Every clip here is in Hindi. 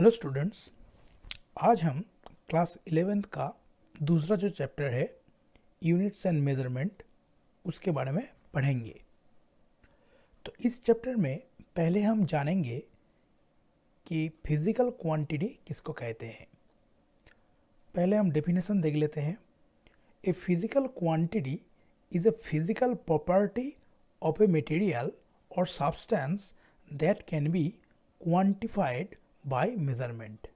Hello students. आज हम क्लास 11th का दूसरा जो चैप्टर है यूनिट्स एंड मेजरमेंट उसके बारे में पढ़ेंगे। तो इस चैप्टर में पहले हम जानेंगे कि फिजिकल क्वांटिटी किसको कहते हैं। पहले हम डेफिनेशन देख लेते हैं। A physical quantity is a physical property of a material और substance that can be quantified by measurement.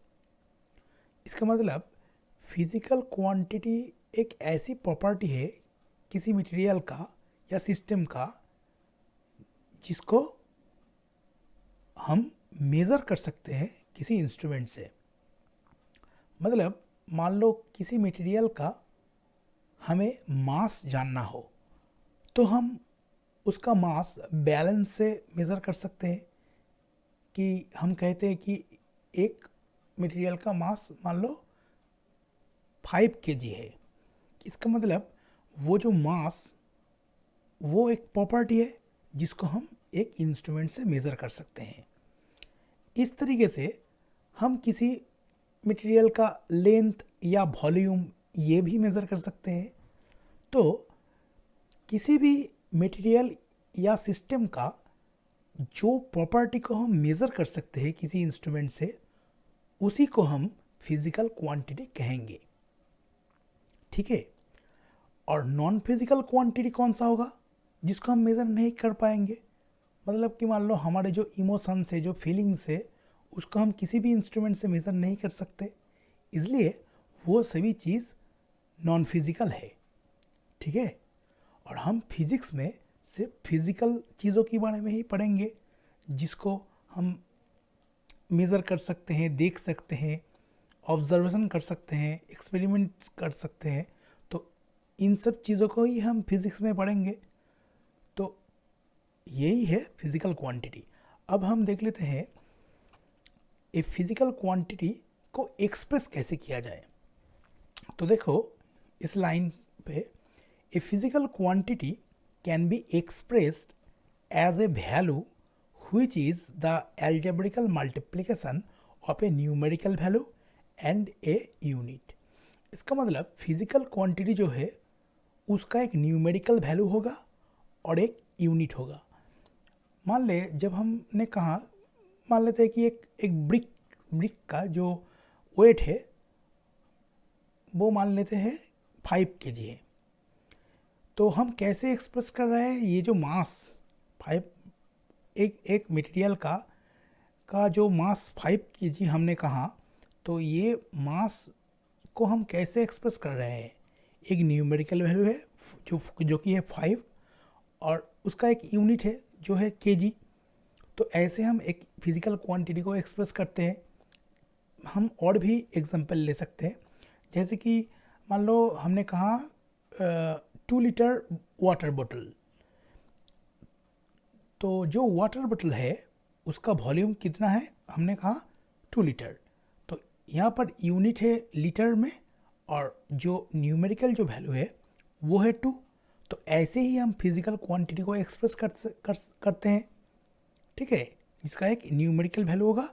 इसका मतलब फिजिकल क्वांटिटी एक ऐसी प्रॉपर्टी है किसी मटेरियल का या सिस्टम का जिसको हम मेज़र कर सकते हैं किसी इंस्ट्रूमेंट से। मतलब मान लो किसी मटेरियल का हमें मास जानना हो तो हम उसका मास बैलेंस से मेज़र कर सकते हैं। कि हम कहते हैं कि एक मटेरियल का मास मान लो 5 kg है। इसका मतलब वो जो मास वो एक प्रॉपर्टी है जिसको हम एक इंस्ट्रूमेंट से मेज़र कर सकते हैं। इस तरीके से हम किसी मटेरियल का लेंथ या वॉल्यूम ये भी मेज़र कर सकते हैं। तो किसी भी मटेरियल या सिस्टम का जो प्रॉपर्टी को हम मेज़र कर सकते हैं किसी इंस्ट्रूमेंट से उसी को हम फिजिकल क्वांटिटी कहेंगे। ठीक है। और नॉन फिजिकल क्वांटिटी कौन सा होगा जिसको हम मेज़र नहीं कर पाएंगे। मतलब कि मान लो हमारे जो इमोशंस है, जो फीलिंग्स है, उसको हम किसी भी इंस्ट्रूमेंट से मेज़र नहीं कर सकते, इसलिए वो सभी चीज़ नॉन फिजिकल है। ठीक है। और हम फिजिक्स में सिर्फ फिजिकल चीज़ों के बारे में ही पढ़ेंगे जिसको हम मेज़र कर सकते हैं, देख सकते हैं, ऑब्जर्वेशन कर सकते हैं, एक्सपेरिमेंट कर सकते हैं। तो इन सब चीज़ों को ही हम फिज़िक्स में पढ़ेंगे। तो यही है फिज़िकल क्वांटिटी। अब हम देख लेते हैं ए फिज़िकल क्वांटिटी को एक्सप्रेस कैसे किया जाए। तो देखो इस लाइन पे, a physical quantity can be expressed as a value which is the algebraical multiplication of a numerical value and a unit। इसका मतलब फिजिकल क्वांटिटी जो है उसका एक न्यूमेरिकल वैल्यू होगा और एक यूनिट होगा। मान ले जब हमने कहा, मान लेते हैं कि एक ब्रिक का जो वेट है वो मान लेते हैं 5 kg है। तो हम कैसे एक्सप्रेस कर रहे हैं ये जो मास 5 एक मटेरियल का जो मास 5 kg हमने कहा, तो ये मास को हम कैसे एक्सप्रेस कर रहे हैं। एक न्यूमेरिकल वैल्यू है जो कि है 5 और उसका एक यूनिट है जो है kg। तो ऐसे हम एक फिजिकल क्वांटिटी को एक्सप्रेस करते हैं। हम और भी एग्जांपल ले सकते हैं, जैसे कि मान लो हमने कहा 2 लीटर वाटर बोतल। तो जो वाटर बोतल है उसका वॉल्यूम कितना है, हमने कहा 2 लीटर। तो यहाँ पर यूनिट है लीटर में और जो न्यूमेरिकल जो वैल्यू है वो है 2। तो ऐसे ही हम फिजिकल क्वांटिटी को एक्सप्रेस करते हैं। ठीक है। जिसका एक न्यूमेरिकल वैल्यू होगा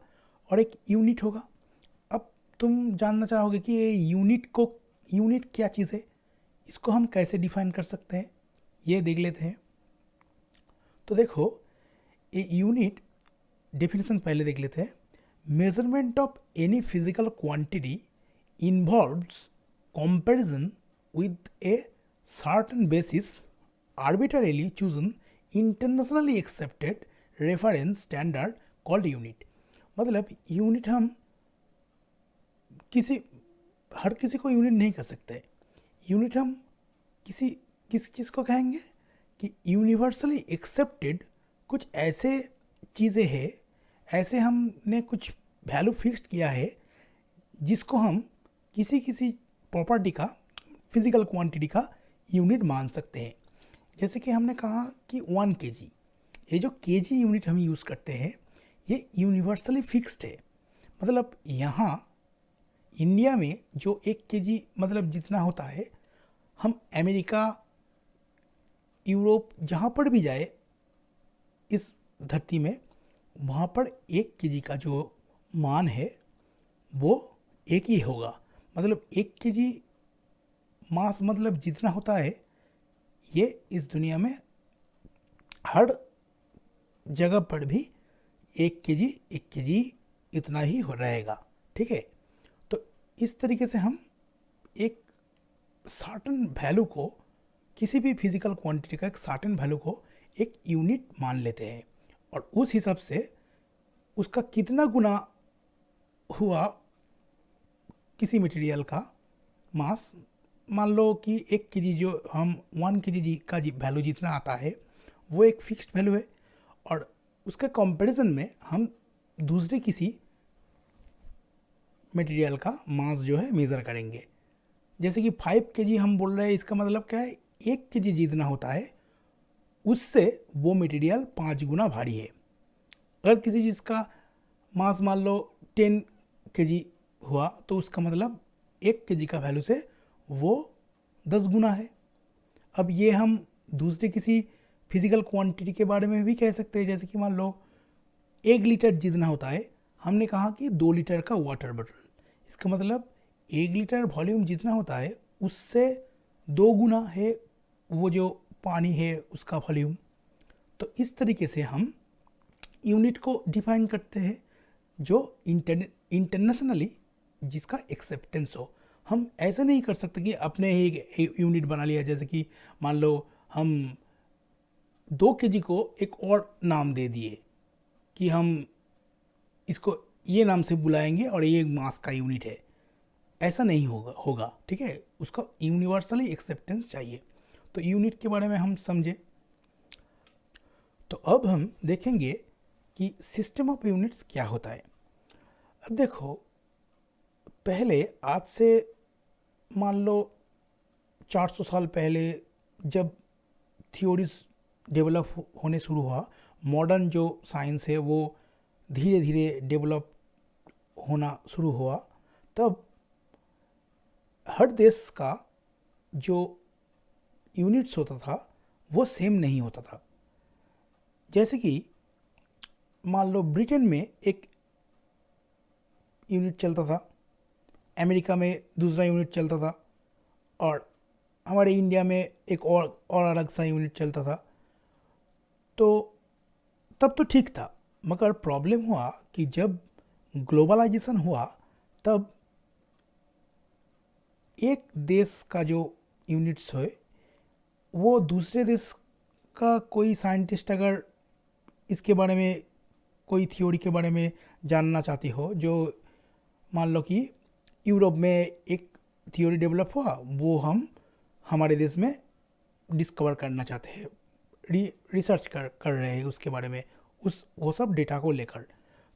और एक यूनिट होगा। अब तुम जानना चाहोगे कि ये यूनिट क्या चीज़ है, इसको हम कैसे डिफाइन कर सकते हैं, ये देख लेते हैं। तो देखो ए यूनिट डेफिनेशन पहले देख लेते हैं। Measurement of any physical quantity involves comparison with a certain basis arbitrarily chosen internationally accepted reference standard called unit. मतलब यूनिट हम हर किसी को यूनिट नहीं कर सकते। यूनिट हम किस चीज़ को कहेंगे कि यूनिवर्सली एक्सेप्टेड कुछ ऐसे चीज़ें हैं, ऐसे हमने कुछ वैल्यू फिक्स्ड किया है जिसको हम किसी प्रॉपर्टी का, फिजिकल क्वांटिटी का यूनिट मान सकते हैं। जैसे कि हमने कहा कि 1 kg, ये जो kg यूनिट हम यूज़ करते हैं ये यूनिवर्सली फिक्स्ड है। मतलब यहाँ इंडिया में जो 1 kg मतलब जितना होता है, हम अमेरिका, यूरोप जहाँ पर भी जाए इस धरती में, वहाँ पर 1 kg का जो मान है वो एक ही होगा। मतलब 1 kg मास मतलब जितना होता है, ये इस दुनिया में हर जगह पर भी 1 kg इतना ही हो रहेगा। ठीक है, तो इस तरीके से हम एक सर्टेन वैल्यू को, किसी भी फिजिकल क्वांटिटी का एक सर्टेन वैल्यू को एक यूनिट मान लेते हैं, और उस हिसाब से उसका कितना गुना हुआ किसी मटेरियल का मास, मान लो कि 1 kg, जो हम 1 kg का वैल्यू जितना आता है वो एक फिक्स्ड वैल्यू है, और उसके कंपैरिजन में हम दूसरे किसी मटेरियल का मास जो है मेज़र करेंगे। जैसे कि 5 kg हम बोल रहे हैं, इसका मतलब क्या है, 1 kg जितना होता है उससे वो मटेरियल 5 गुना भारी है। अगर किसी चीज़ का मास मान लो 10 kg हुआ, तो उसका मतलब 1 kg का वैल्यू से वो 10 गुना है। अब ये हम दूसरे किसी फिजिकल क्वांटिटी के बारे में भी कह सकते हैं। जैसे कि मान लो 1 लीटर जितना होता है, हमने कहा कि 2 लीटर का वाटर बॉटल, इसका मतलब 1 लीटर वॉल्यूम जितना होता है उससे 2 गुना है वो जो पानी है उसका वॉल्यूम। तो इस तरीके से हम यूनिट को डिफाइन करते हैं जो इंटरनेशनली जिसका एक्सेप्टेंस हो। हम ऐसा नहीं कर सकते कि अपने ही एक यूनिट बना लिया। जैसे कि मान लो हम 2 kg को एक और नाम दे दिए कि हम इसको ये नाम से बुलाएंगे और ये मास का यूनिट है, ऐसा नहीं होगा। ठीक है, उसका यूनिवर्सली एक्सेप्टेंस चाहिए। तो यूनिट के बारे में हम समझे। तो अब हम देखेंगे कि सिस्टम ऑफ यूनिट्स क्या होता है। अब देखो, पहले आज से मान लो 400 साल पहले जब थ्योरीज डेवलप होने शुरू हुआ, मॉडर्न जो साइंस है वो धीरे धीरे डेवलप होना शुरू हुआ, तब हर देश का जो यूनिट्स होता था वो सेम नहीं होता था। जैसे कि मान लो ब्रिटेन में एक यूनिट चलता था, अमेरिका में दूसरा यूनिट चलता था, और हमारे इंडिया में एक और अलग सा यूनिट चलता था। तो तब तो ठीक था, मगर प्रॉब्लम हुआ कि जब ग्लोबलाइजेशन हुआ, तब एक देश का जो यूनिट्स है वो दूसरे देश का कोई साइंटिस्ट अगर इसके बारे में, कोई थ्योरी के बारे में जानना चाहती हो, जो मान लो कि यूरोप में एक थ्योरी डेवलप हुआ, वो हम हमारे देश में डिस्कवर करना चाहते हैं, रिसर्च कर रहे हैं उसके बारे में, वो सब डेटा को लेकर।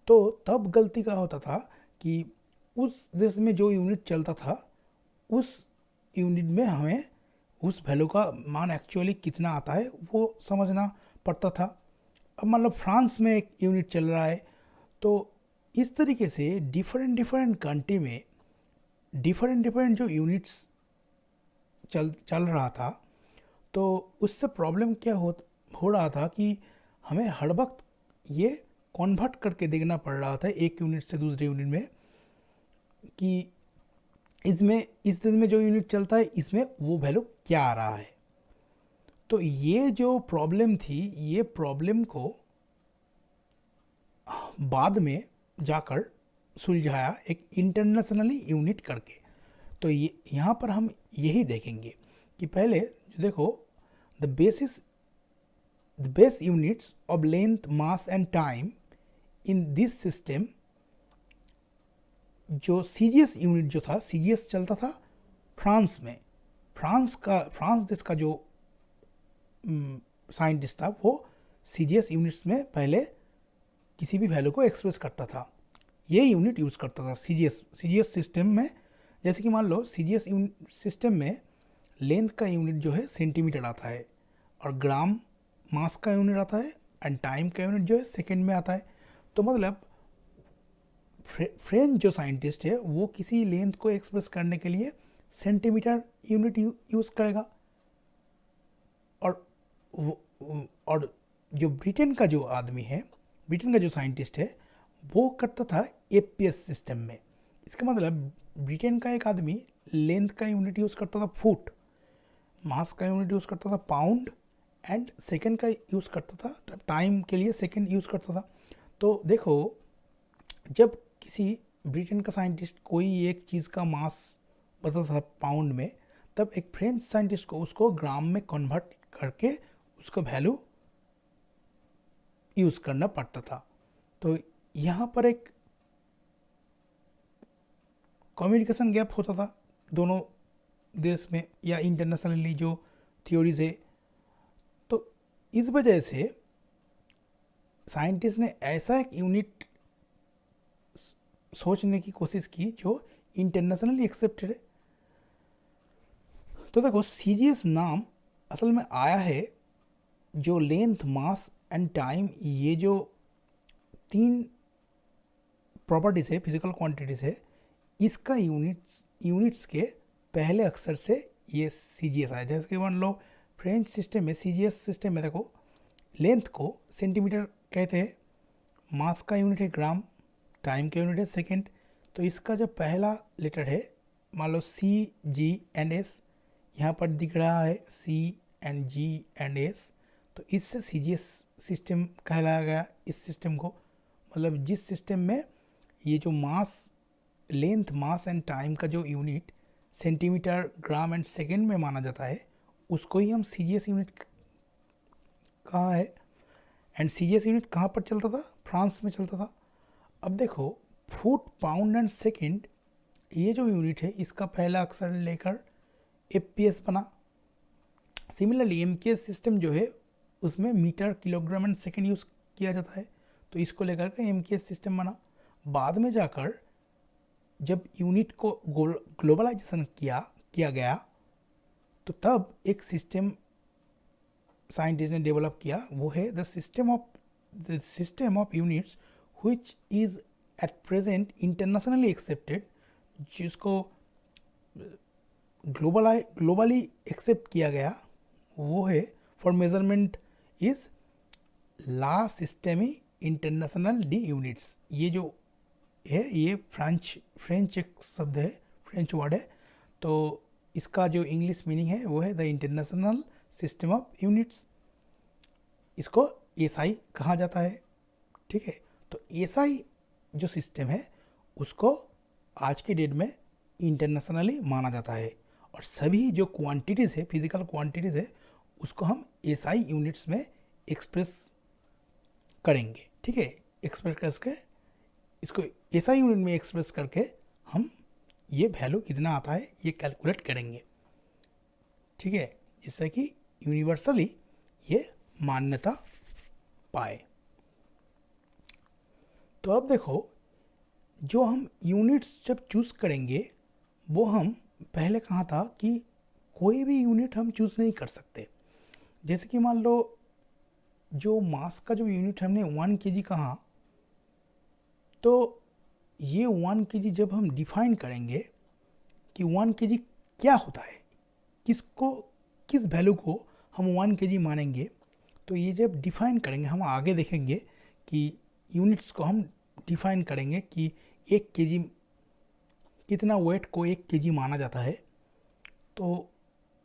तो तब गलती का होता था कि उस देश में जो यूनिट चलता था, उस यूनिट में हमें उस वैल्यू का मान एक्चुअली कितना आता है वो समझना पड़ता था। अब मान लो फ्रांस में एक यूनिट चल रहा है, तो इस तरीके से डिफरेंट कंट्री में डिफरेंट जो यूनिट्स चल रहा था, तो उससे प्रॉब्लम क्या हो रहा था कि हमें हर वक्त ये कन्वर्ट करके देखना पड़ रहा था एक यूनिट से दूसरे यूनिट में, कि इसमें इस दिन में जो यूनिट चलता है इसमें वो वैल्यू क्या आ रहा है। तो ये जो प्रॉब्लम थी, ये प्रॉब्लम को बाद में जाकर सुलझाया एक इंटरनेशनली यूनिट करके। तो ये यहाँ पर हम यही देखेंगे कि पहले देखो, the base units of length, mass and time in this system. जो सीजीएस यूनिट जो था, सीजीएस चलता था फ्रांस में। फ्रांस देश का जो साइंटिस्ट था वो सीजीएस यूनिट्स में पहले किसी भी वैल्यू को एक्सप्रेस करता था, ये यूनिट यूज़ करता था सीजीएस सिस्टम में। जैसे कि मान लो सीजीएस सिस्टम में लेंथ का यूनिट जो है सेंटीमीटर आता है, और ग्राम मास का यूनिट आता है, एंड टाइम का यूनिट जो है सेकंड में आता है। तो मतलब फ्रेंच जो साइंटिस्ट है वो किसी लेंथ को एक्सप्रेस करने के लिए सेंटीमीटर यूनिट यूज़ करेगा, और जो ब्रिटेन का जो आदमी है, ब्रिटेन का जो साइंटिस्ट है, वो करता था एपीएस सिस्टम में। इसका मतलब ब्रिटेन का एक आदमी लेंथ का यूनिट यूज़ करता था फुट, मास का यूनिट यूज़ करता था पाउंड, एंड सेकंड का यूज़ करता था, टाइम के लिए सेकंड यूज़ करता था। तो देखो, जब किसी ब्रिटेन का साइंटिस्ट कोई एक चीज़ का मास बताता था पाउंड में, तब एक फ्रेंच साइंटिस्ट को उसको ग्राम में कन्वर्ट करके उसका वैल्यू यूज़ करना पड़ता था। तो यहाँ पर एक कम्युनिकेशन गैप होता था दोनों देश में या इंटरनेशनली जो थ्योरीज है। तो इस वजह से साइंटिस्ट ने ऐसा एक यूनिट सोचने की कोशिश की जो इंटरनेशनली एक्सेप्टेड है। तो देखो, सीजीएस नाम असल में आया है जो लेंथ, मास एंड टाइम, ये जो तीन प्रॉपर्टीज है, फिजिकल क्वांटिटीज है, इसका यूनिट्स के पहले अक्षर से ये सीजीएस आया। जैसे कि मान लो फ्रेंच सिस्टम में, सीजीएस सिस्टम में देखो, लेंथ को सेंटीमीटर कहते हैं, मास का यूनिट है ग्राम, टाइम का यूनिट है सेकेंड। तो इसका जो पहला लेटर है, मान लो सी, जी एंड एस, यहाँ पर दिख रहा है सी एंड जी एंड एस, तो इससे सीजीएस सिस्टम कहलाया गया इस सिस्टम को। मतलब जिस सिस्टम में ये जो मास, लेंथ, मास एंड टाइम का जो unit centimetre, gram and second में माना जाता है, उसको ही हम सीजीएस यूनिट कहा है। एंड सीजीएस यूनिट कहाँ पर चलता था? फ्रांस में चलता था। अब देखो, फुट, पाउंड एंड सेकेंड, ये जो यूनिट है इसका पहला अक्षर लेकर एफपीएस बना। सिमिलरली एमकेएस सिस्टम जो है उसमें metre, kilogram and second use किया जाता है, तो इसको लेकर के एमकेएस सिस्टम बना। बाद में जाकर जब यूनिट को ग्लोबलाइजेशन किया गया, तो तब एक सिस्टम साइंटिस्ट ने डेवलप किया, वो है the system of units which is at present internationally accepted, जिसको ग्लोबली एक्सेप्ट किया गया, वो है for measurement is la systeme international de units. ये जो है ये फ्रेंच एक शब्द है, फ्रेंच वर्ड है। तो इसका जो इंग्लिश मीनिंग है वो है the international system of units. इसको एसआई कहा जाता है, ठीक है। तो एसआई जो सिस्टम है उसको आज के डेट में इंटरनेशनली माना जाता है, और सभी जो क्वांटिटीज़ है, फिजिकल क्वांटिटीज़ है, उसको हम एसआई यूनिट्स में एक्सप्रेस करेंगे, ठीक है। एक्सप्रेस करके इसको एसआई यूनिट में एक्सप्रेस करके हम ये वैल्यू कितना आता है ये कैलकुलेट करेंगे, ठीक है, जिससे कि यूनिवर्सली ये मान्यता पाए। तो अब देखो, जो हम यूनिट्स जब चूज़ करेंगे, वो हम पहले कहा था कि कोई भी यूनिट हम चूज़ नहीं कर सकते। जैसे कि मान लो जो मास का जो यूनिट हमने 1 kg कहा, तो ये 1 kg जब हम डिफाइन करेंगे कि 1 kg क्या होता है, किस वैल्यू को हम 1 kg मानेंगे, तो ये जब डिफाइन करेंगे, हम आगे देखेंगे कि यूनिट्स को हम डिफाइन करेंगे कि 1 kg कितना वेट को 1 kg माना जाता है। तो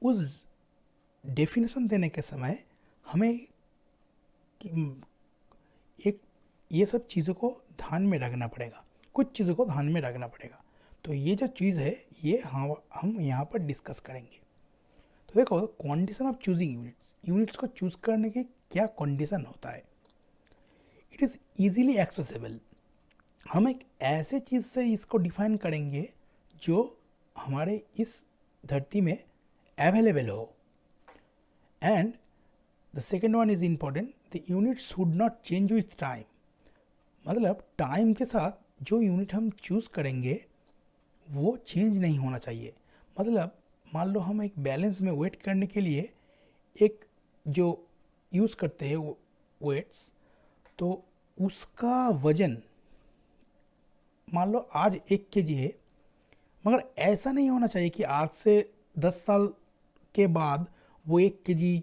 उस डेफिनेशन देने के समय हमें एक ये सब चीज़ों को ध्यान में रखना पड़ेगा, कुछ चीज़ों को ध्यान में रखना पड़ेगा। तो ये जो चीज़ है ये हम यहाँ पर डिस्कस करेंगे। तो देखो, कंडीशन ऑफ चूजिंग यूनिट्स को चूज़ करने के क्या कंडीशन होता है। It is easily accessible. हम एक ऐसे चीज़ से इसको डिफाइन करेंगे जो हमारे इस धरती में अवेलेबल हो। And the second one is important, the unit should not change with time. मतलब टाइम के साथ जो यूनिट हम चूज़ करेंगे वो चेंज नहीं होना चाहिए। मतलब मान लो हम एक बैलेंस में वेट करने के लिए एक जो यूज़ करते हैं वेट्स, तो उसका वजन मान लो आज 1 kg है, मगर ऐसा नहीं होना चाहिए कि आज से 10 साल के बाद वो 1 kg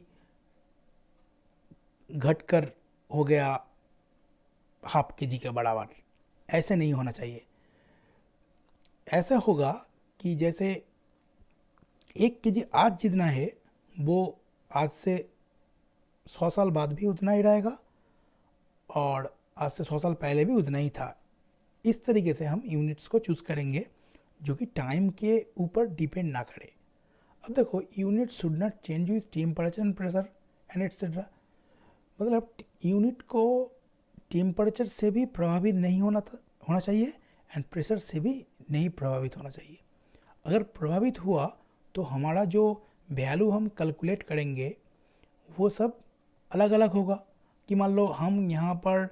घटकर हो गया ½ kg के बराबर। ऐसे नहीं होना चाहिए। ऐसा होगा कि जैसे 1 kg आज जितना है वो आज से 100 साल बाद भी उतना ही रहेगा और आज से 100 साल पहले भी उतना ही था। इस तरीके से हम यूनिट्स को चूज़ करेंगे जो कि टाइम के ऊपर डिपेंड ना करे। अब देखो, unit should not change with temperature and pressure and etcetera. मतलब यूनिट को टेम्परेचर से भी प्रभावित नहीं होना चाहिए एंड प्रेशर से भी नहीं प्रभावित होना चाहिए। अगर प्रभावित हुआ तो हमारा जो वैल्यू हम कैलकुलेट करेंगे वो सब अलग अलग होगा। कि मान लो हम यहाँ पर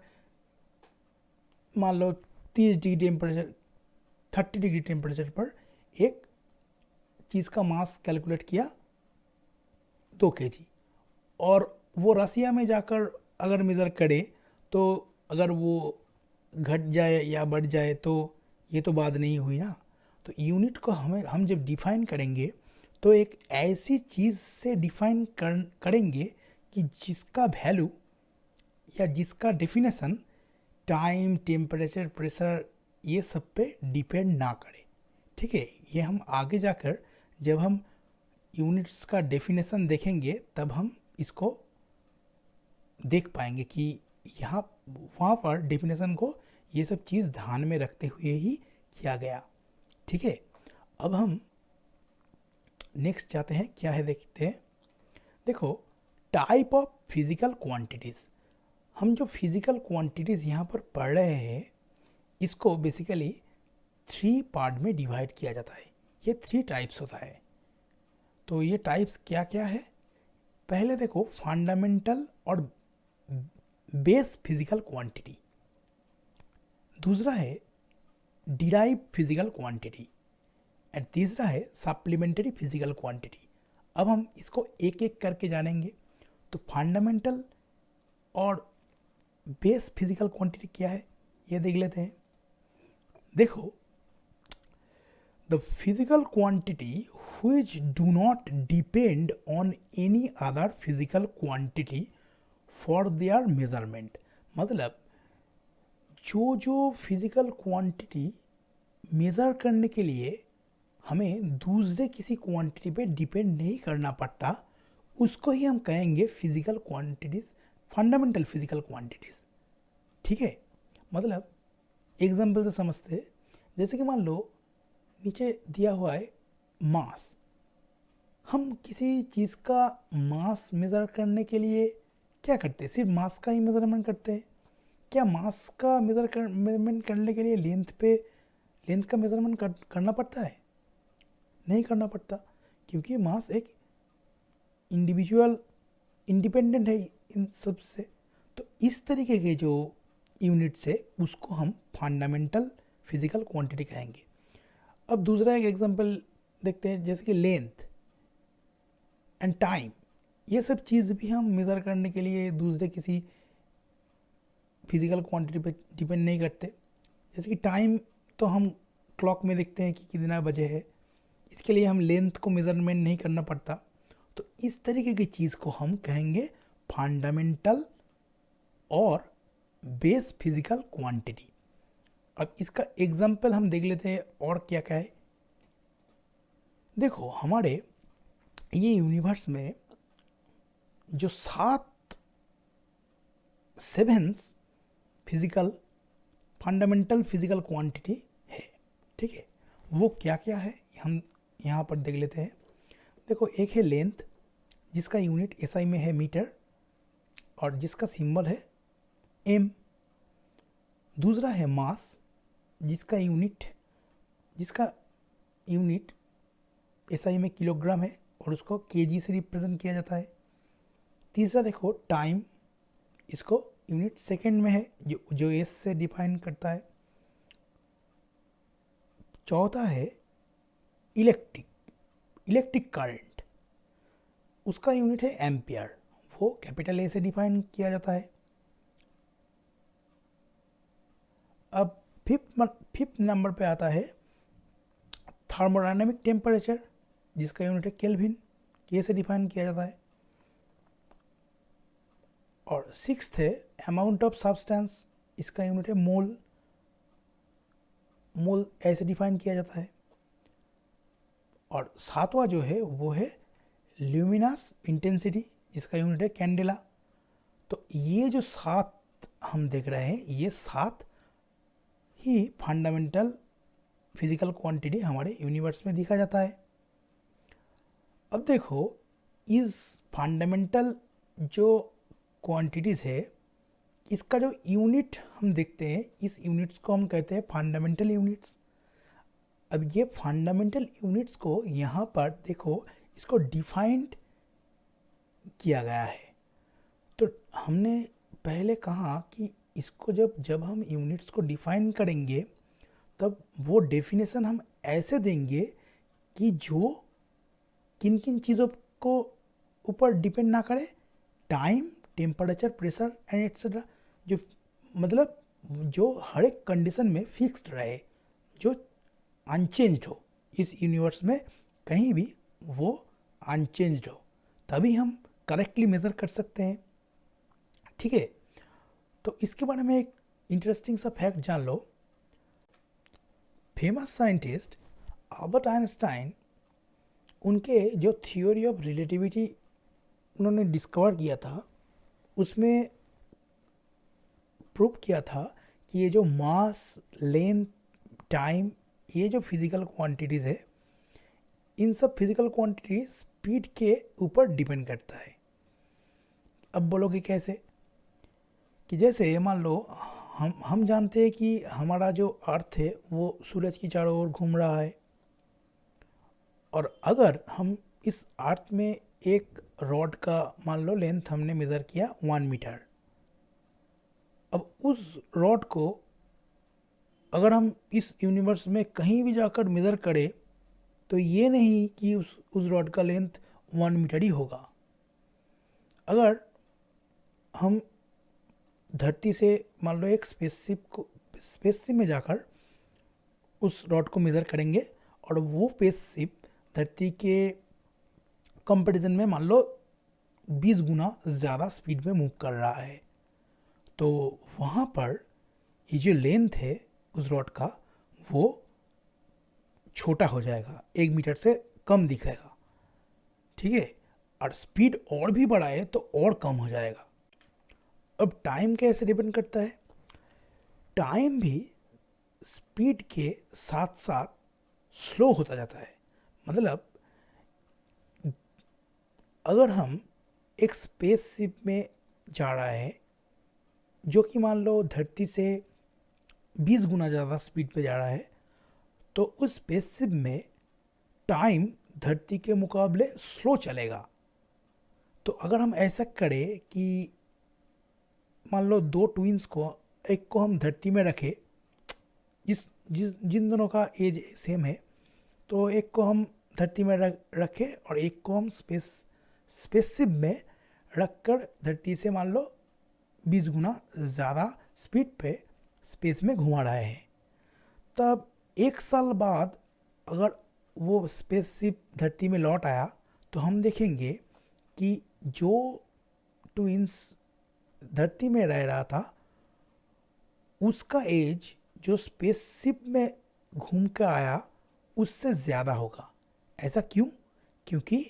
मान लो 30 डिग्री टेम्परेचर 30 डिग्री टेम्परेचर पर एक चीज़ का मास कैलकुलेट किया 2 kg, और वो रसिया में जाकर अगर मेज़र करे तो अगर वो घट जाए या बढ़ जाए तो ये तो बात नहीं हुई ना। तो यूनिट को हम जब डिफाइन करेंगे तो एक ऐसी चीज़ से डिफाइन करेंगे कि जिसका वैल्यू या जिसका डेफिनेशन टाइम, टेम्परेचर, प्रेशर ये सब पे डिपेंड ना करे। ठीक है, ये हम आगे जाकर जब हम यूनिट्स का डेफिनेशन देखेंगे तब हम इसको देख पाएंगे कि यहाँ वहाँ पर डेफिनेशन को ये सब चीज़ ध्यान में रखते हुए ही किया गया। ठीक है, अब हम नेक्स्ट जाते हैं, क्या है देखते हैं। देखो, टाइप ऑफ फिजिकल क्वांटिटीज़। हम जो फिजिकल क्वांटिटीज़ यहाँ पर पढ़ रहे हैं इसको बेसिकली 3 पार्ट में डिवाइड किया जाता है। ये 3 टाइप्स होता है। तो ये टाइप्स क्या क्या है? पहले देखो, फंडामेंटल और बेस फिजिकल क्वांटिटी। दूसरा है डिराइव फिजिकल क्वांटिटी एंड तीसरा है सप्लीमेंट्री फिजिकल क्वांटिटी। अब हम इसको एक एक करके जानेंगे। तो फंडामेंटल और बेस फिजिकल क्वांटिटी क्या है ये देख लेते हैं। देखो, the physical quantity which do not depend on any other physical quantity for their measurement। मतलब जो फिजिकल क्वांटिटी मेज़र करने के लिए हमें दूसरे किसी क्वांटिटी पे डिपेंड नहीं करना पड़ता, उसको ही हम कहेंगे physical quantities, fundamental physical quantities. ठीक है, मतलब एग्जाम्पल से समझते हैं। जैसे कि मान लो नीचे दिया हुआ है मास। हम किसी चीज़ का मास मेज़र करने के लिए क्या करते हैं? सिर्फ मास का ही मेज़रमेंट करते हैं क्या? मास का मेज़रमेंट करने के लिए लेंथ का मेज़रमेंट करना पड़ता है? नहीं करना पड़ता, क्योंकि मास एक इंडिविजुअल इंडिपेंडेंट है इन सब से। तो इस तरीके के जो यूनिट्स है उसको हम फंडामेंटल फिजिकल क्वांटिटी कहेंगे। अब दूसरा एक एग्जांपल देखते हैं, जैसे कि लेंथ एंड टाइम। ये सब चीज़ भी हम मेज़र करने के लिए दूसरे किसी फिजिकल क्वांटिटी पे डिपेंड नहीं करते। जैसे कि टाइम तो हम क्लॉक में देखते हैं कि कितना बजे है, इसके लिए हम लेंथ को मेज़रमेंट नहीं करना पड़ता। तो इस तरीके की चीज़ को हम कहेंगे फंडामेंटल और बेस फिजिकल क्वांटिटी। अब इसका एग्जांपल हम देख लेते हैं और क्या क्या है। देखो, हमारे ये यूनिवर्स में जो 7 फिजिकल फंडामेंटल फिजिकल क्वांटिटी है, ठीक है, वो क्या क्या है हम यहाँ पर देख लेते हैं। देखो, एक है लेंथ जिसका यूनिट एसआई में है मीटर और जिसका सिंबल है एम। दूसरा है मास जिसका यूनिट एसआई में किलोग्राम है और उसको केजी से रिप्रेजेंट किया जाता है। तीसरा देखो टाइम, इसको यूनिट सेकंड में है जो एस से डिफाइन करता है। चौथा है इलेक्ट्रिक करंट, उसका यूनिट है एम्पियर, वो कैपिटल ए से डिफाइन किया जाता है। अब फिफ्थ नंबर पे आता है थर्मोडायनामिक टेम्परेचर जिसका यूनिट है केल्विन, के से डिफाइन किया जाता है। और सिक्स्थ है अमाउंट ऑफ सब्सटेंस, इसका यूनिट है मोल। मोल ऐसे डिफाइन किया जाता है। और सातवां जो है वो है ल्यूमिनस इंटेंसिटी, जिसका यूनिट है कैंडेला। तो ये जो सात हम देख रहे हैं, ये सात ही फंडामेंटल फिजिकल क्वांटिटी हमारे यूनिवर्स में दिखा जाता है। अब देखो, इस फंडामेंटल जो क्वांटिटीज़ है, इसका जो यूनिट हम देखते हैं, इस यूनिट्स को हम कहते हैं फंडामेंटल यूनिट्स। अब ये फंडामेंटल यूनिट्स को यहाँ पर देखो, इसको डिफाइंड किया गया है। तो हमने पहले कहा कि इसको जब जब हम यूनिट्स को डिफाइन करेंगे, तब वो डेफिनेशन हम ऐसे देंगे कि जो किन किन चीज़ों को ऊपर डिपेंड ना करे, time, temperature, pressure and etcetera, जो मतलब जो हर एक कंडीशन में फिक्स्ड रहे, जो अनचेंज्ड हो, इस यूनिवर्स में कहीं भी वो अनचेंज्ड हो, तभी हम करेक्टली मेज़र कर सकते हैं। ठीक है, तो इसके बारे में एक इंटरेस्टिंग सा फैक्ट जान लो। फेमस साइंटिस्ट अल्बर्ट आइंस्टाइन, उनके जो थ्योरी ऑफ रिलेटिविटी उन्होंने डिस्कवर किया था, उसमें प्रूव किया था कि ये जो मास, लेंथ, टाइम, ये जो फिज़िकल क्वांटिटीज़ है, इन सब फिज़िकल क्वांटिटी स्पीड के ऊपर डिपेंड करता है। अब बोलोगे कैसे? कि जैसे मान लो हम जानते हैं कि हमारा जो अर्थ है वो सूरज की चारों ओर घूम रहा है, और अगर हम इस अर्थ में एक रॉड का मान लो लेंथ हमने मेज़र किया 1 मीटर, अब उस रॉड को अगर हम इस यूनिवर्स में कहीं भी जाकर मेज़र करें, तो ये नहीं कि उस रॉड का लेंथ 1 मीटर ही होगा। अगर हम धरती से मान लो एक स्पेसशिप में जाकर उस रॉड को मेज़र करेंगे, और वो स्पेसशिप धरती के कंपैरिजन में मान लो 20 गुना ज़्यादा स्पीड में मूव कर रहा है, तो वहाँ पर ये जो लेंथ है उस रॉड का, वो छोटा हो जाएगा, 1 मीटर से कम दिखेगा। ठीक है, और स्पीड और भी बढ़ाए तो और कम हो जाएगा। अब टाइम कैसे डिपेंड करता है? टाइम भी स्पीड के साथ साथ स्लो होता जाता है। मतलब अगर हम एक स्पेसशिप में जा रहा है जो कि मान लो धरती से 20 गुना ज़्यादा स्पीड पे जा रहा है, तो उस स्पेसशिप में टाइम धरती के मुकाबले स्लो चलेगा। तो अगर हम ऐसा करें कि मान लो दो ट्विंस को, एक को हम धरती में रखें, जिन दोनों का एज सेम है, तो एक को हम धरती में रखें और एक को हम स्पेसशिप में रखकर धरती से मान लो 20 गुना ज़्यादा स्पीड पे स्पेस में घुमा रहे हैं, तब 1 साल बाद अगर वो स्पेसशिप धरती में लौट आया, तो हम देखेंगे कि जो ट्विंस धरती में रह रहा था, उसका एज जो स्पेसशिप में घूम कर आया उससे ज़्यादा होगा। ऐसा क्यों? क्योंकि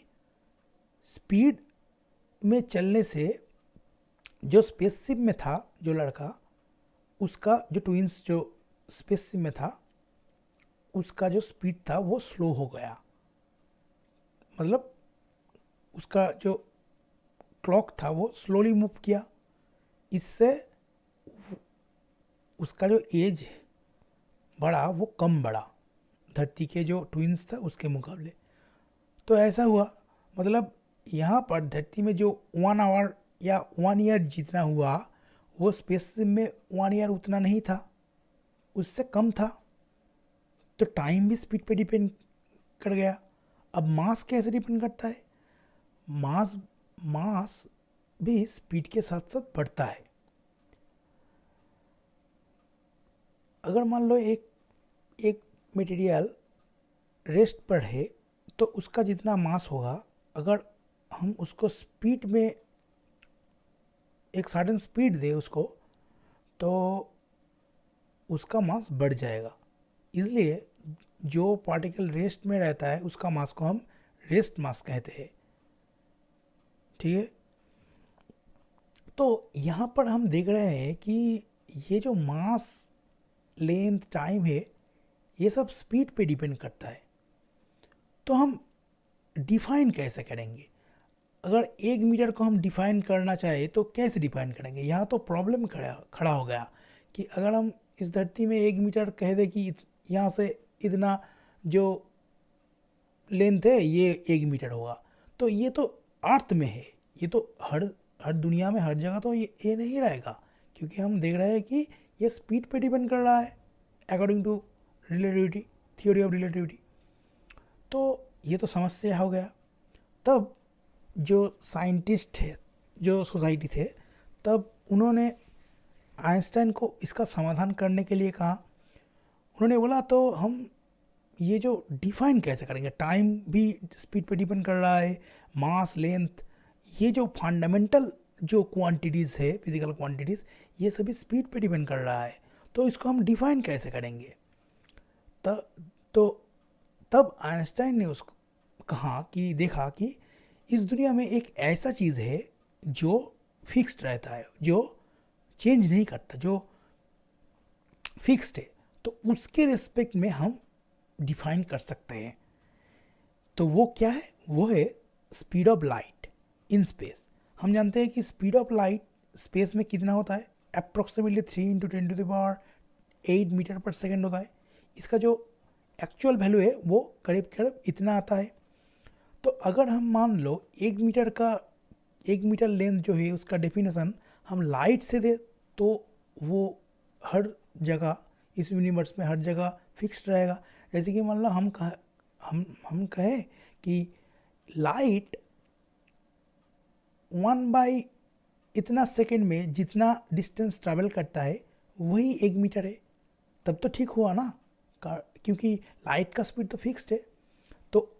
स्पीड में चलने से जो स्पेसशिप में था जो लड़का, उसका जो ट्विंस जो स्पेसशिप में था, उसका जो स्पीड था वो स्लो हो गया। मतलब उसका जो क्लॉक था वो स्लोली मूव किया, इससे उसका जो एज बढ़ा वो कम बढ़ा धरती के जो ट्विंस था उसके मुकाबले। तो ऐसा हुआ, मतलब यहाँ पर धरती में जो 1 आवर या 1 ईयर जितना हुआ, वो स्पेसशिप में 1 ईयर उतना नहीं था, उससे कम था। तो टाइम भी स्पीड पे डिपेंड कर गया। अब मास कैसे डिपेंड करता है? मास भी स्पीड के साथ साथ बढ़ता है। अगर मान लो एक मटेरियल रेस्ट पर है, तो उसका जितना मास होगा, अगर हम उसको स्पीड में एक सर्टेन स्पीड दे उसको, तो उसका मास बढ़ जाएगा। इसलिए जो पार्टिकल रेस्ट में रहता है उसका मास को हम रेस्ट मास कहते हैं। ठीक है, तो यहाँ पर हम देख रहे हैं कि ये जो मास, लेंथ, टाइम है, ये सब स्पीड पे डिपेंड करता है। तो हम डिफाइन कैसे करेंगे? अगर 1 मीटर को हम डिफाइन करना चाहे तो कैसे डिफाइन करेंगे? यहाँ तो प्रॉब्लम खड़ा हो गया कि अगर हम इस धरती में 1 मीटर कह दे कि यहाँ से इतना जो लेंथ है ये 1 मीटर होगा, तो ये तो अर्थ में है, ये तो हर हर दुनिया में हर जगह तो ये नहीं रहेगा, क्योंकि हम देख रहे हैं कि ये स्पीड पे डिपेंड कर रहा है according to relativity, theory of relativity. तो ये तो समस्या हो गया। तब जो साइंटिस्ट थे, जो सोसाइटी थे, तब उन्होंने आइंस्टाइन को इसका समाधान करने के लिए कहा। उन्होंने बोला तो हम ये जो डिफाइन कैसे करेंगे, टाइम भी स्पीड पे डिपेंड कर रहा है, मास, लेंथ, ये जो फंडामेंटल जो क्वांटिटीज़ है, फिजिकल क्वांटिटीज़, ये सभी स्पीड पे डिपेंड कर रहा है, तो इसको हम डिफाइन कैसे करेंगे? तो तब आइंस्टाइन ने उसको कहा कि देखा कि इस दुनिया में एक ऐसा चीज़ है जो फिक्स्ड रहता है, जो चेंज नहीं करता, जो फिक्स्ड है, तो उसके रिस्पेक्ट में हम डिफाइन कर सकते हैं। तो वो क्या है? वो है speed of light in space. हम जानते हैं कि स्पीड ऑफ लाइट स्पेस में कितना होता है? अप्रोक्सीमेटली 3 × 10⁸ मीटर पर सेकेंड होता है। इसका जो एक्चुअल वैल्यू है वो करीब करीब इतना आता है। तो अगर हम मान लो 1 मीटर लेंथ जो है उसका डेफिनेशन हम लाइट से दे, तो वो हर जगह इस यूनिवर्स में हर जगह फिक्स्ड रहेगा। जैसे कि मान लो हम कहें कि लाइट 1 इतना सेकेंड में जितना डिस्टेंस ट्रैवल करता है वही 1 मीटर है, तब तो ठीक हुआ ना, क्योंकि लाइट का स्पीड तो फिक्स्ड है। तो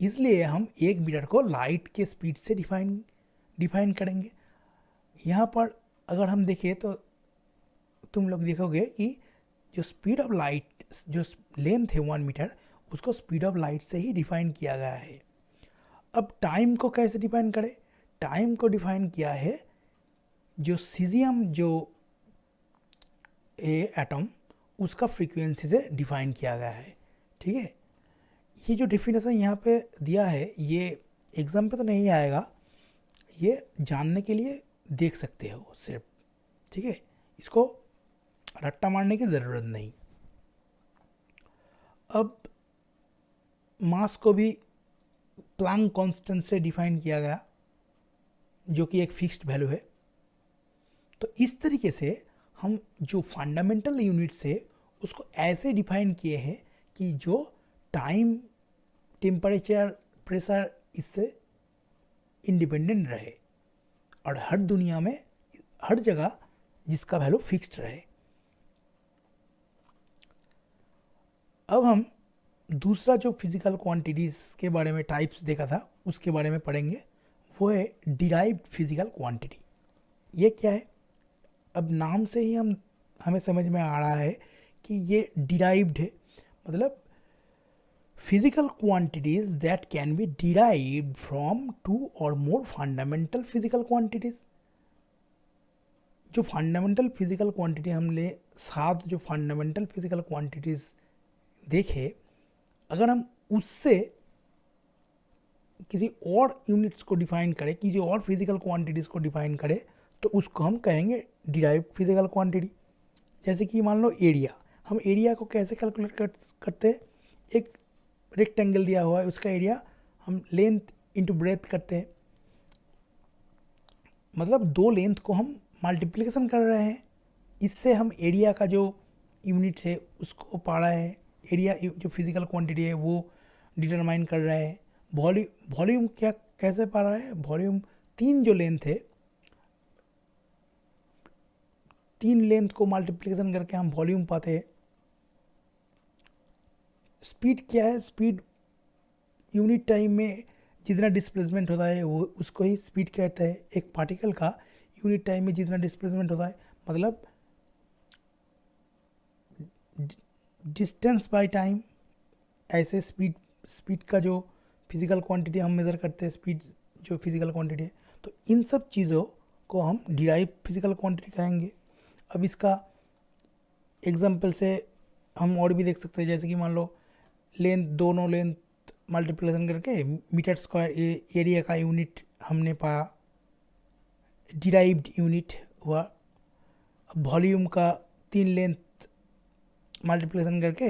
इसलिए हम 1 मीटर को लाइट के स्पीड से डिफाइन करेंगे। यहाँ पर अगर हम देखें तो तुम लोग देखोगे कि जो स्पीड ऑफ लाइट, जो लेंथ है 1 मीटर, उसको स्पीड ऑफ लाइट से ही डिफाइन किया गया है। अब टाइम को कैसे डिफाइन करें? टाइम को डिफाइन किया है जो सीजियम जो एटम, उसका फ्रीक्वेंसी से डिफाइन किया गया है। ठीक है, ये जो डेफिनेशन यहाँ पे दिया है ये एग्जाम पे तो नहीं आएगा, ये जानने के लिए देख सकते हो सिर्फ। ठीक है, इसको रट्टा मारने की ज़रूरत नहीं। अब मास को भी प्लैंक कांस्टेंट से डिफाइन किया गया, जो कि एक फिक्स्ड वैल्यू है। तो इस तरीके से हम जो फंडामेंटल यूनिट्स है उसको ऐसे डिफाइन किए हैं कि जो टाइम, टेम्परेचर, प्रेशर इससे इंडिपेंडेंट रहे और हर दुनिया में हर जगह जिसका वैल्यू फिक्स्ड रहे। अब हम दूसरा जो फिजिकल क्वांटिटीज़ के बारे में टाइप्स देखा था उसके बारे में पढ़ेंगे, वो है डिराइव्ड फिजिकल क्वांटिटी। ये क्या है? अब नाम से ही हमें समझ में आ रहा है कि ये डिराइव्ड है, मतलब physical quantities that can B derived from 2 और मोर फंडामेंटल फिजिकल क्वांटिटीज। जो फंडामेंटल फिजिकल क्वांटिटी हमने 7 जो फंडामेंटल फिजिकल क्वांटिटीज देखे, अगर हम उससे किसी और यूनिट्स को डिफाइन करें, किसी और फिजिकल क्वांटिटीज़ को डिफाइन करें, तो उसको हम कहेंगे डिराइव्ड फिजिकल क्वांटिटी। जैसे कि मान लो एरिया, हम एरिया को कैसे कैलकुलेट करते हैं? एक रेक्टेंगल दिया हुआ है, उसका एरिया हम लेंथ इंटू ब्रेथ करते हैं, मतलब 2 लेंथ को हम मल्टीप्लिकेशन कर रहे हैं, इससे हम एरिया का जो यूनिट्स है उसको पा रहे हैं, एरिया जो फिजिकल क्वांटिटी है वो डिटरमाइन कर रहे हैं। वॉल्यूम क्या कैसे पा रहा है? वॉल्यूम 3 जो लेंथ है, 3 लेंथ को मल्टीप्लिकेशन करके हम वॉल्यूम पाते हैं। स्पीड क्या है? स्पीड यूनिट टाइम में जितना डिस्प्लेसमेंट होता है वो उसको ही स्पीड कहते हैं। एक पार्टिकल का यूनिट टाइम में जितना डिस्प्लेसमेंट होता है, मतलब डिस्टेंस बाय टाइम, ऐसे स्पीड का जो फिजिकल क्वांटिटी हम मेज़र करते हैं, स्पीड जो फिजिकल क्वांटिटी है, तो इन सब चीज़ों को हम डिराइव फिजिकल क्वांटिटी कहेंगे। अब इसका एग्जांपल से हम और भी देख सकते हैं, जैसे कि मान लो दोनों लेंथ मल्टीप्लिकेशन करके मीटर स्क्वायर एरिया का यूनिट हमने पाया, डिराइव्ड यूनिट हुआ। वॉल्यूम का 3 लेंथ मल्टीप्लिकेशन करके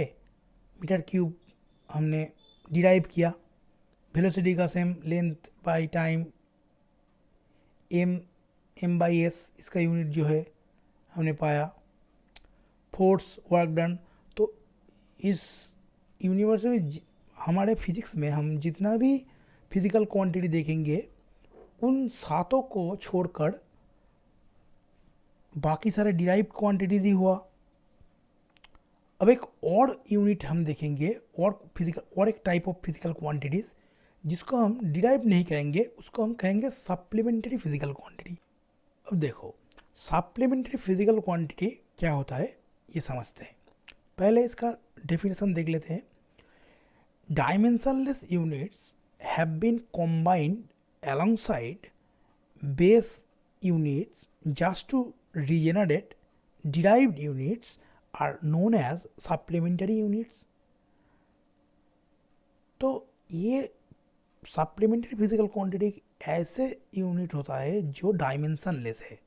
मीटर क्यूब हमने डिराइव किया। वेलोसिटी का same, length by time, M by S इसका यूनिट जो है हमने पाया। Force, work done. तो इस यूनिवर्स में हमारे फिजिक्स में हम जितना भी फिजिकल क्वांटिटी देखेंगे उन सातों को छोड़कर बाकी सारे डिराइव्ड क्वांटिटीज ही हुआ। अब एक और यूनिट हम देखेंगे और एक टाइप ऑफ फिजिकल क्वांटिटीज जिसको हम डिराइव नहीं कहेंगे, उसको हम कहेंगे सप्लीमेंट्री फिजिकल क्वांटिटी। अब देखो सप्लीमेंट्री फिजिकल क्वांटिटी क्या होता है ये समझते हैं। पहले इसका डेफिनेशन देख लेते हैं। Dimensionless units have been combined alongside base units just to regenerate derived units are known as supplementary units। तो ये सप्लीमेंट्री फिजिकल क्वांटिटी ऐसे यूनिट होता है जो डायमेंशनलेस है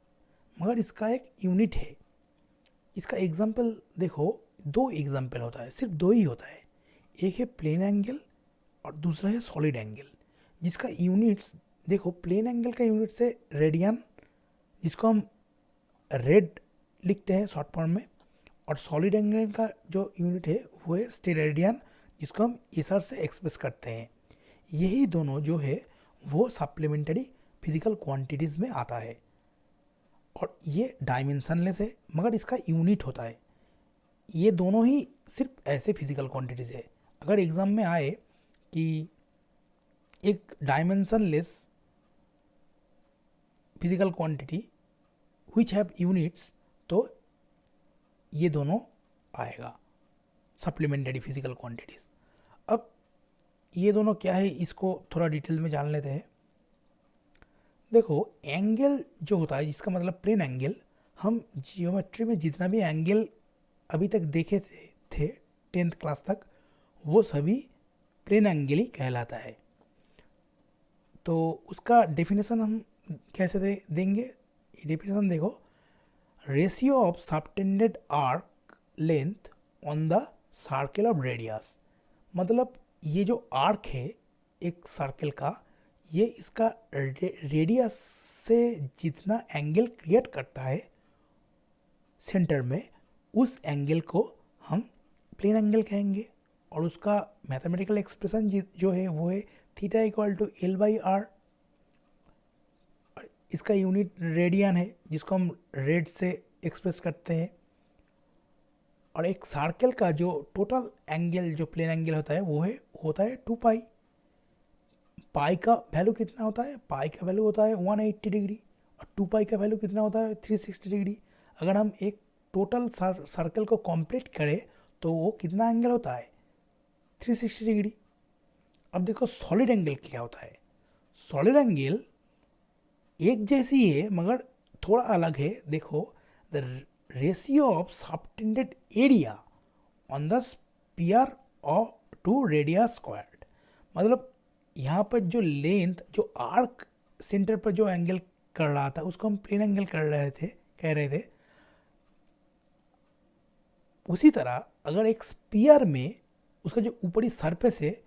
मगर इसका एक यूनिट है। इसका एग्जांपल देखो, 2 एग्जांपल होता है, सिर्फ 2 ही होता है। एक है प्लेन एंगल और दूसरा है सॉलिड एंगल, जिसका यूनिट्स देखो, प्लेन एंगल का यूनिट से रेडियन, जिसको हम रेड लिखते हैं शॉर्ट फॉर्म में, और सॉलिड एंगल का जो यूनिट है वो है स्टेरेडियन, जिसको हम एसर से एक्सप्रेस करते हैं। यही दोनों जो है वो सप्लीमेंट्री फिजिकल क्वांटिटीज़ में आता है और ये डायमेंशनलेस है मगर इसका यूनिट होता है। ये दोनों ही सिर्फ ऐसे फिजिकल क्वांटिटीज़ है। अगर एग्ज़ाम में आए कि एक dimensionless physical quantity which have units, तो ये दोनों आएगा सप्लीमेंट्री फिजिकल क्वांटिटीज़। अब ये दोनों क्या है इसको थोड़ा डिटेल में जान लेते हैं। देखो एंगल जो होता है, जिसका मतलब प्लेन एंगल, हम जियोमेट्री में जितना भी एंगल अभी तक देखे थे 10th क्लास तक, वो सभी प्लेन एंगल ही कहलाता है। तो उसका डेफिनेशन हम कैसे देंगे? डेफिनेशन देखो, ratio of subtended arc length on the circle of radius. मतलब ये जो आर्क है एक सर्कल का, ये इसका रेडियस से जितना एंगल क्रिएट करता है सेंटर में, उस एंगल को हम प्लेन एंगल कहेंगे। और उसका मैथमेटिकल एक्सप्रेशन जो है वो है theta equal to L by R. इसका यूनिट रेडियन है, जिसको हम रेड से एक्सप्रेस करते हैं। और एक सर्कल का जो टोटल एंगल जो प्लेन एंगल होता है वो होता है 2 पाई। पाई का वैल्यू कितना होता है? पाई का वैल्यू होता है 180 डिग्री और 2 पाई का वैल्यू कितना होता है? 360 डिग्री। अगर हम एक टोटल सर्कल को कंप्लीट करें तो वो कितना एंगल होता है? 360 डिग्री। अब देखो सॉलिड एंगल क्या होता है। सॉलिड एंगल एक जैसी है मगर थोड़ा अलग है। देखो, the ratio of subtended area on the sphere of to radius squared. मतलब यहाँ पर जो लेंथ, जो आर्क सेंटर पर जो एंगल कर रहा था उसको हम प्लेन एंगल कह रहे थे। उसी तरह अगर एक स्फीयर में उसका जो ऊपरी सरफेस है,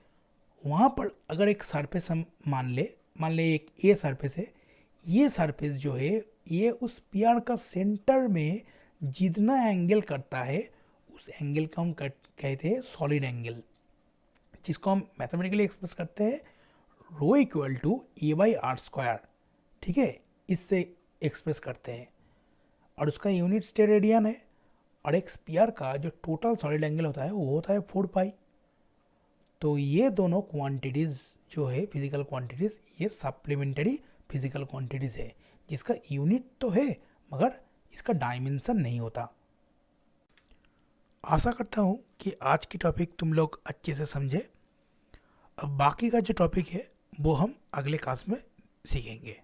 वहाँ पर अगर एक सरफेस हम मान ले एक ए सरफेस है, ये सरफेस जो है ये उस स्फीयर का सेंटर में जितना एंगल करता है उस एंगल को हम कहते हैं सॉलिड एंगल, जिसको हम मैथमेटिकली एक्सप्रेस करते हैं rho equal to A by R square. ठीक है, इससे एक्सप्रेस करते हैं और उसका यूनिट स्टेरेडियन है। और एक स्फीयर का जो टोटल सॉलिड एंगल होता है वो होता है 4 पाई। तो ये दोनों क्वांटिटीज़ जो है फिजिकल क्वांटिटीज़, ये सप्लीमेंट्री फिजिकल क्वांटिटीज़ है, जिसका यूनिट तो है मगर इसका डायमेंशन नहीं होता। आशा करता हूँ कि आज की टॉपिक तुम लोग अच्छे से समझे। अब बाकी का जो टॉपिक है वो हम अगले क्लास में सीखेंगे।